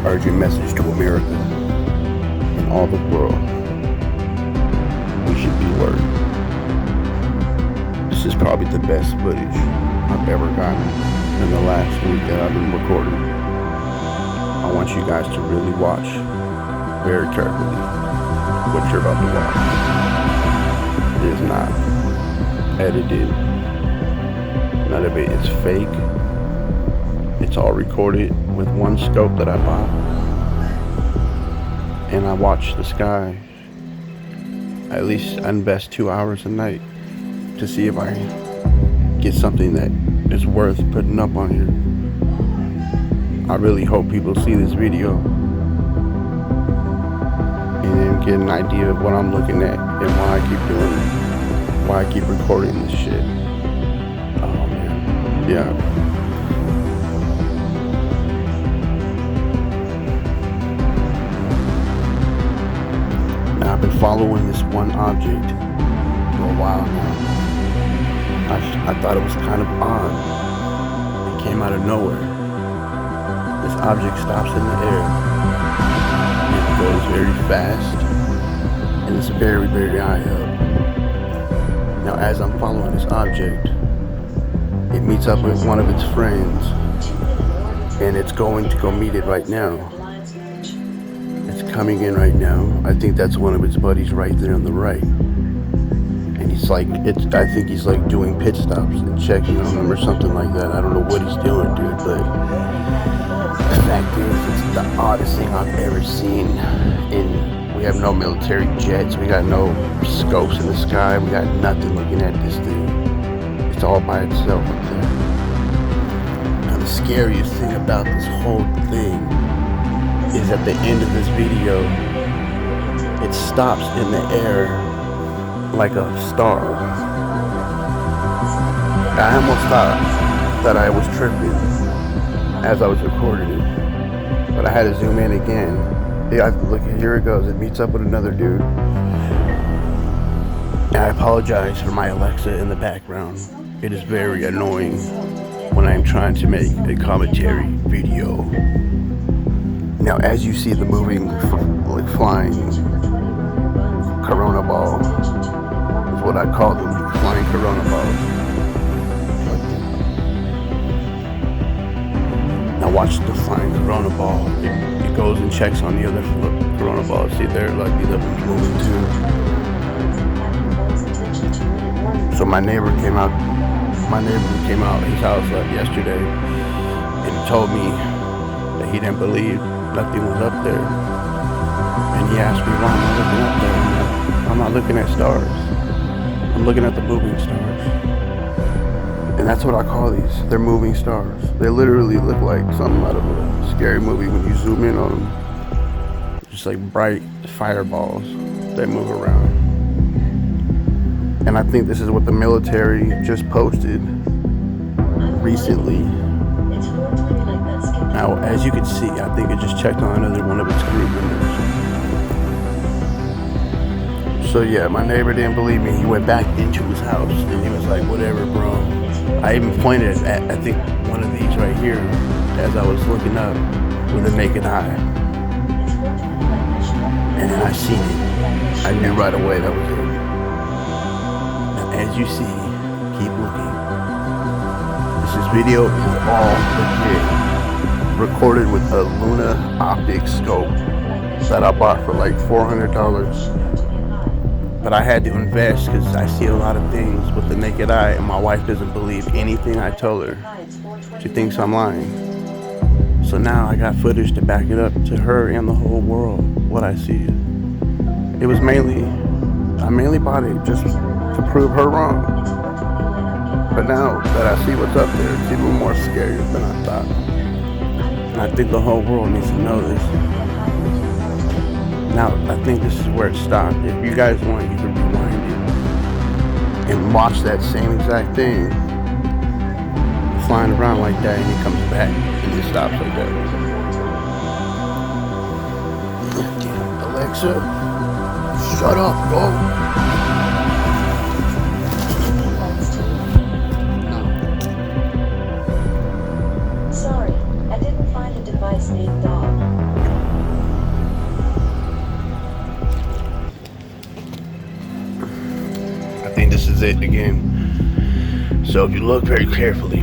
urgent message to America and all the world. We should be worried. This is probably the best footage I've ever gotten in the last week that I've been recording. I want you guys to really watch very carefully what you're about to watch. It is not edited. None of it is fake. It's all recorded with one scope that I bought. And I watch the sky. At least I invest 2 hours a night to see if I get something that is worth putting up on here. I really hope people see this video and then get an idea of what I'm looking at and why I keep doing it, why I keep recording this shit. Oh man, yeah. Now I've been following this one object for a while now. I thought it was kind of odd. It came out of nowhere. This object stops in the air. It goes very fast, and it's very, very high up. Now, as I'm following this object, it meets up with one of its friends, and it's going to go meet it right now. It's coming in right now. I think that's one of its buddies right there on the right. And he's like, I think he's like doing pit stops and checking on them or something like that. I don't know what he's doing, dude, but the fact is, it's the oddest thing I've ever seen. And we have no military jets. We got no scopes in the sky. We got nothing looking at this thing. It's all by itself up there. Now, the scariest thing about this whole thing is at the end of this video, it stops in the air like a star. I almost thought that I was tripping as I was recording it, but I had to zoom in again. Yeah, look, here it goes. It meets up with another dude. And I apologize for my Alexa in the background. It is very annoying when I'm trying to make a commentary video. Now, as you see the moving, like flying Corona ball, is what I call them, flying Corona balls. Now watch the flying Corona ball. It goes and checks on the other Corona balls. See there, like the other one's moving too. So my neighbor came out his house yesterday, and he told me that he didn't believe nothing was up there. And he asked me why am I looking up there? I'm not looking at stars. I'm looking at the moving stars. And that's what I call these. They're moving stars. They literally look like something out of a scary movie when you zoom in on them. Just like bright fireballs that move around. And I think this is what the military just posted recently. Now, as you can see, I think it just checked on another one of its group members. So yeah, my neighbor didn't believe me. He went back into his house and he was like, whatever, bro. I even pointed at, I think, one of these right here as I was looking up with a naked eye. And then I seen it. I knew right away that was it. And as you see, keep looking. This video is all legit. Recorded with a Luna optics scope that I bought for like $400. But I had to invest because I see a lot of things with the naked eye, and my wife doesn't believe anything I tell her. She thinks I'm lying. So now I got footage to back it up to her and the whole world, what I see. I mainly bought it just to prove her wrong. But now that I see what's up there, it's even more scary than I thought. And I think the whole world needs to know this. Now, I think this is where it stopped. If you guys want, you can rewind it and watch that same exact thing flying around like that, and it comes back and it stops like that. Damn, Alexa, shut up, bro. Sorry, I didn't find a device named dog. lit again. So if you look very carefully,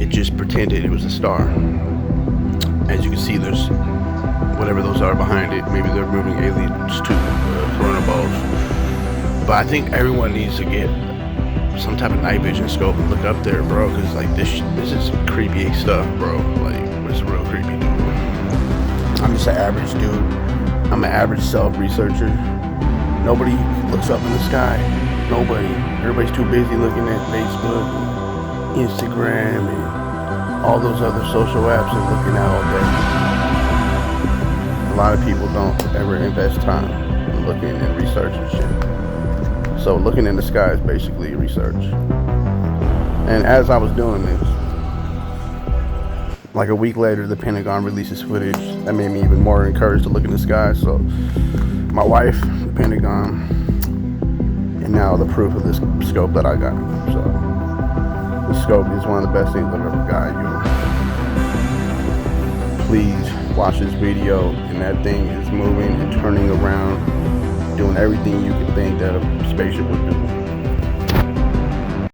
it just pretended it was a star. As you can see, there's whatever those are behind it. Maybe they're moving aliens to corona balls. But I think everyone needs to get some type of night vision scope and look up there, bro, because like this is creepy stuff, bro. Like, it's real creepy, dude. I'm just an average dude. I'm an average self-researcher. Nobody looks up in the sky. Nobody. Everybody's too busy looking at Facebook, and Instagram, and all those other social apps and looking out all day. A lot of people don't ever invest time in looking and researching shit. So looking in the sky is basically research. And as I was doing this, like a week later, the Pentagon releases footage that made me even more encouraged to look in the sky. So my wife, the Pentagon, and now the proof of this scope that I got. So this scope is one of the best things I've ever got. Please watch this video, and that thing is moving and turning around, doing everything you can think that a spaceship would do.